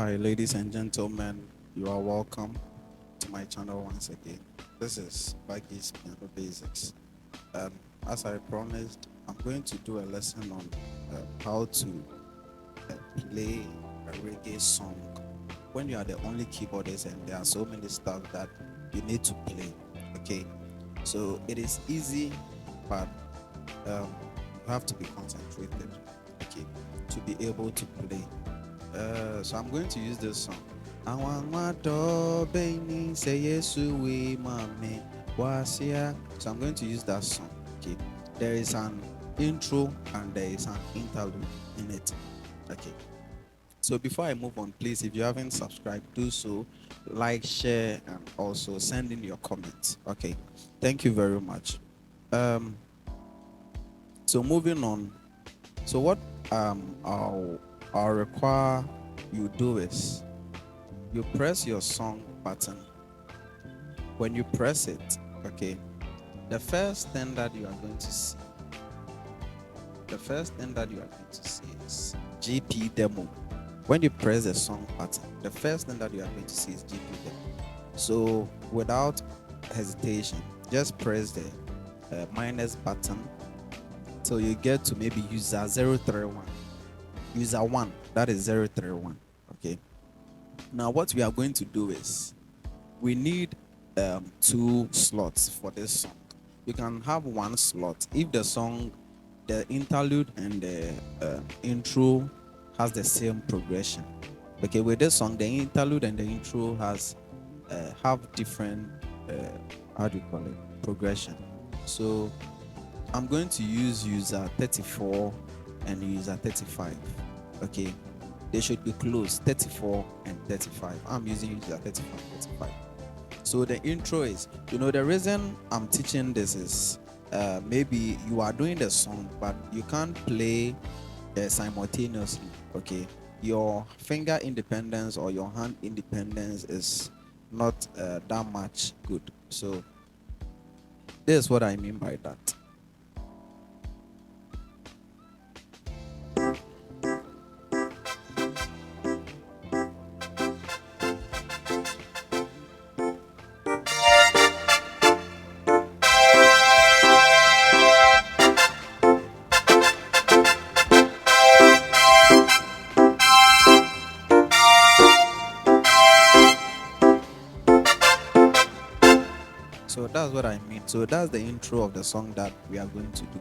Hi, ladies and gentlemen. You are welcome to my channel once again. This is Baggy's Piano Basics. And as I promised, I'm going to do a lesson on how to play a reggae song when you are the only keyboardist and there are so many stuff that you need to play. Okay, so it is easy, but you have to be concentrated. Okay, to be able to play. So I'm going to use this song. So I'm going to use that song. Okay. There is an intro and there is an interlude in it. Okay. So before I move on, please, if you haven't subscribed, do so. Like, share, and also send in your comments. Okay. Thank you very much. So moving on. So what I'll require you do is you press your song button. When you press it, okay, the first thing that you are going to see is GP demo. When you press the song button, the first thing that you are going to see is GP demo. So without hesitation, just press the minus button till you get to maybe user 031. User 1, that is 031. Okay. Now what we are going to do is we need 2 slots for this song. You can have 1 slot if the song, the interlude and the intro has the same progression. Okay, with this song, the interlude and the intro has have different how do you call it, progression. So I'm going to use user 34 and user 35. Okay, they should be close, 34 and 35. I'm using user 34 and 35. So the intro is, the reason I'm teaching this is maybe you are doing the song, but you can't play simultaneously. Okay, your finger independence or your hand independence is not that much good. So this is what I mean by that. So that's what I mean. So that's the intro of the song that we are going to do.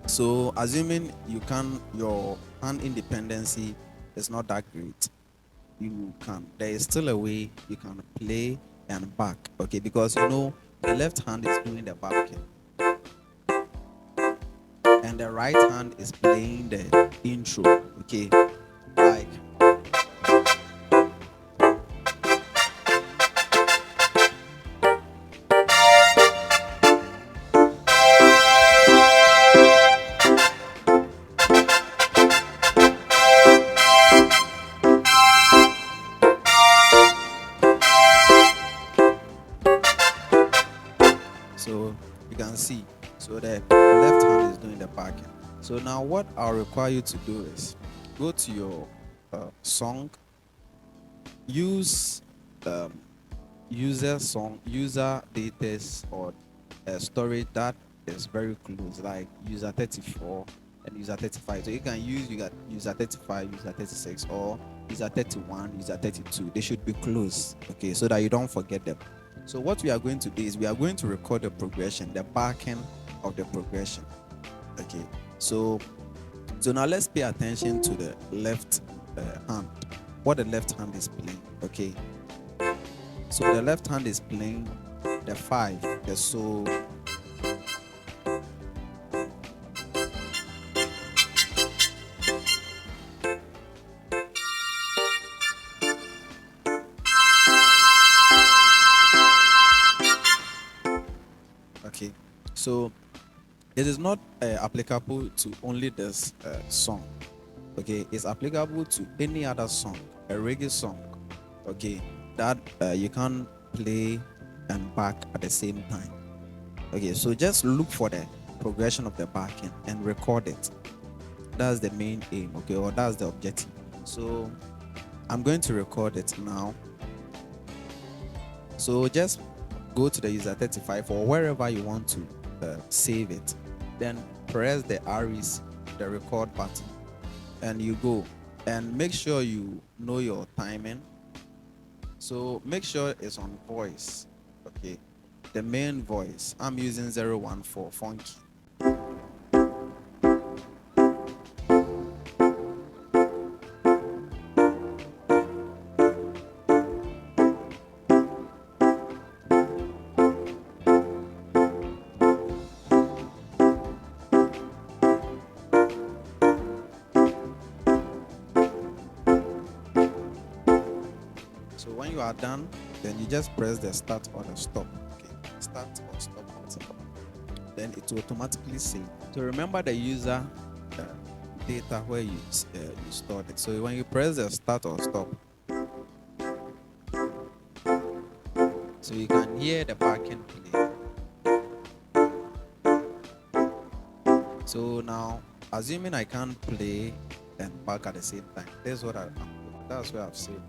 So assuming your hand independency is not that great, there is still a way you can play and back. Okay, because the left hand is doing the backing and the right hand is playing the intro. Okay, like. So you can see, so the left hand is doing the backing. So now what I'll require you to do is go to your song, use user data or storage that is very close, like user 34 and user 35. So you can use user 35, user 36, or user 31, user 32. They should be close, okay, so that you don't forget them. So what we are going to do is we are going to record the progression, the backing of the progression. Okay, so now let's pay attention to the left hand, what the left hand is playing. Okay, so the left hand is playing the 5, the so. Okay, so it is not applicable to only this song. Okay, it's applicable to any other song, a reggae song. Okay, that you can play and back at the same time. Okay, so just look for the progression of the backing and record it. That's the main aim. Okay, or that's the objective. So I'm going to record it now. So just go to the user 35 or wherever you want to save it. Then press the REC, the record button, and you go. And make sure you know your timing. So make sure it's on voice. Okay. The main voice. I'm using 014 funky. So when you are done, then you just press the start or the stop. Okay, start or stop button. Then it will automatically save. So remember the user data where you stored it. So when you press the start or stop, so you can hear the backend play. So now, assuming I can't play and back at the same time, that's what I'm doing. That's where I've saved.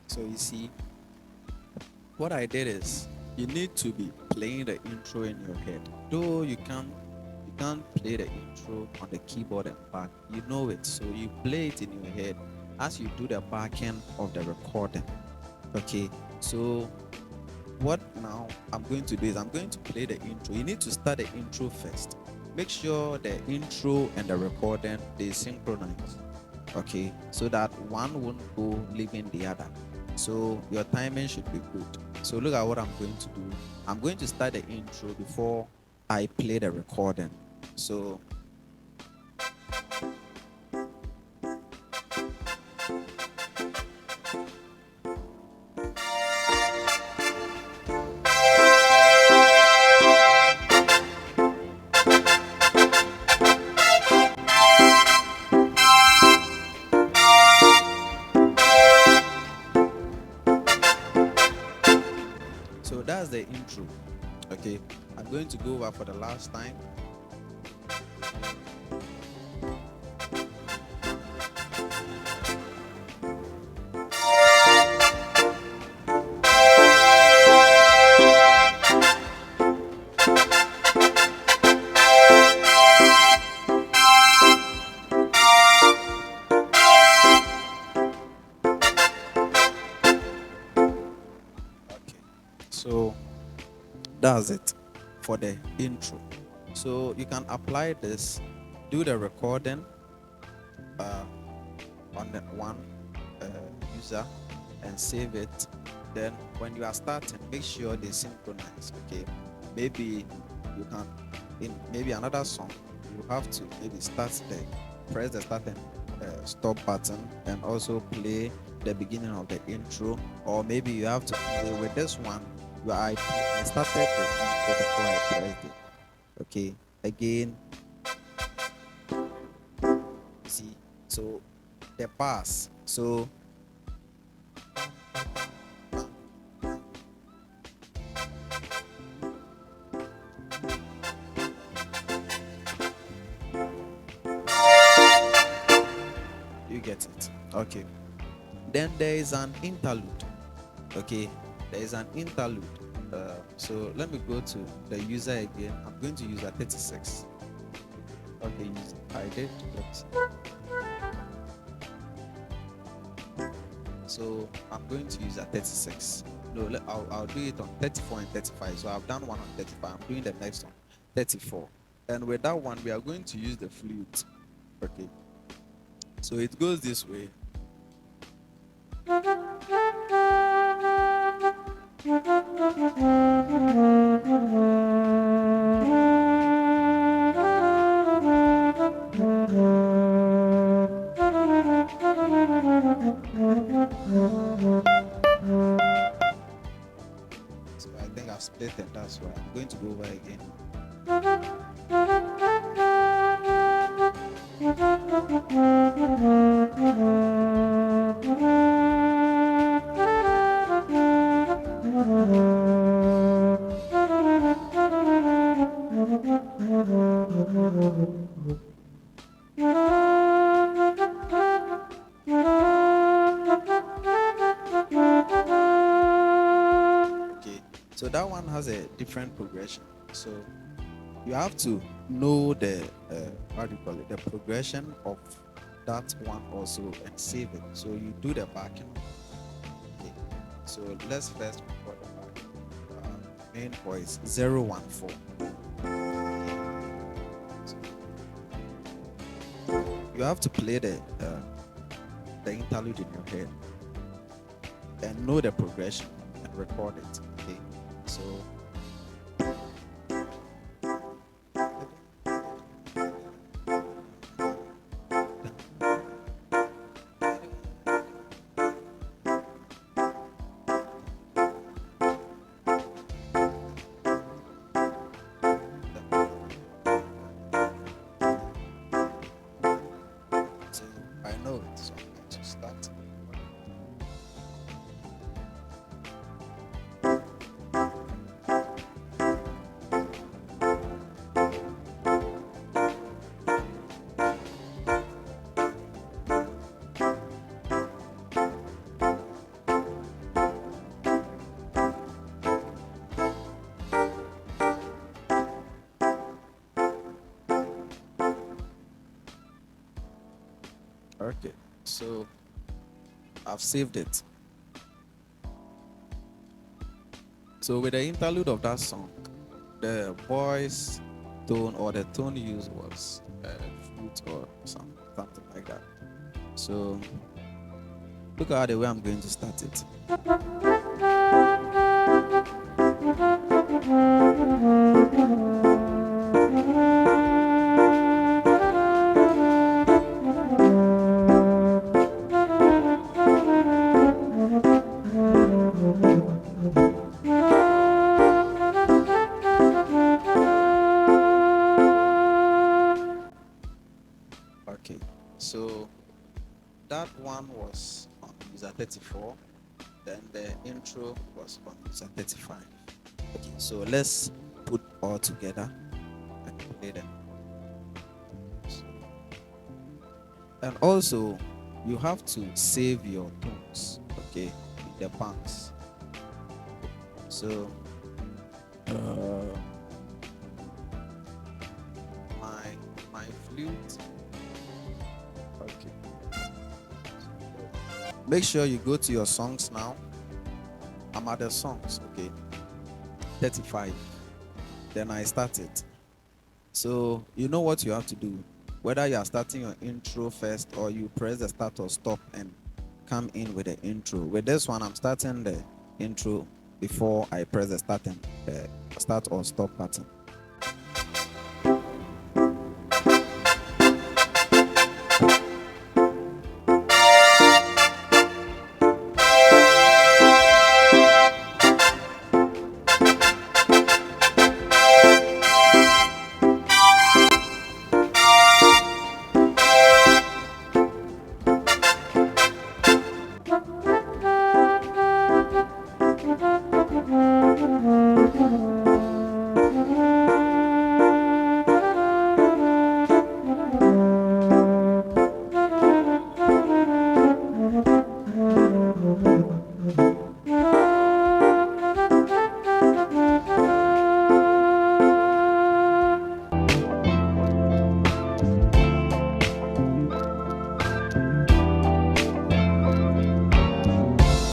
So you see, what I did is you need to be playing the intro in your head. Though you can't play the intro on the keyboard and back. You know it, so you play it in your head as you do the back end of the recording. Okay, so what now I'm going to do is I'm going to play the intro. You need to start the intro first. Make sure the intro and the recording they synchronize. Okay, so that one won't go leaving the other. So your timing should be good. So look at what I'm going to do. I'm going to start the intro before I play the recording. So that's the intro. Okay, I'm going to go over for the last time. Okay, so that's it for the intro. So you can apply this, do the recording on the one user and save it. Then when you are starting, make sure they synchronize. Okay, maybe you can in maybe another song you have to maybe press the start and stop button and also play the beginning of the intro, or maybe you have to play with this one where I started the intro before I pressed it. Okay, again, see, so the pass. So you get it. Okay. Then there is an interlude. Okay, there is an interlude. So let me go to the user again. I'm going to use a 36. Okay, I did. So I'm going to use a 36. No, I'll do it on 34 and 35. So I've done one on 35. I'm doing the next one, 34. And with that one, we are going to use the flute. Okay. So it goes this way. think I've split it. That's why I'm going to go over again. Okay, so that one has a different progression. So you have to know the how do you call it, the progression of that one also, and save it. So you do the backing. Okay, so let's first record the backing. Main voice 014. So you have to play the interlude in your head and know the progression and record it. Okay, so I know it, so I'm going to start. Okay, so I've saved it. So with the interlude of that song, the voice tone or the tone used was flute or something like that. So look at the way I'm going to start it. Okay, so that one was on user 34, then the intro was on user 35. Okay, so let's put all together and play them. So, and also, you have to save your tones, okay, in the banks. So, my flute. Okay. Make sure you go to your songs now. I'm at the songs, okay. 35. Then I start it. So you know what you have to do. Whether you are starting your intro first or you press the start or stop and come in with the intro. With this one, I'm starting the intro before I press the start or stop button.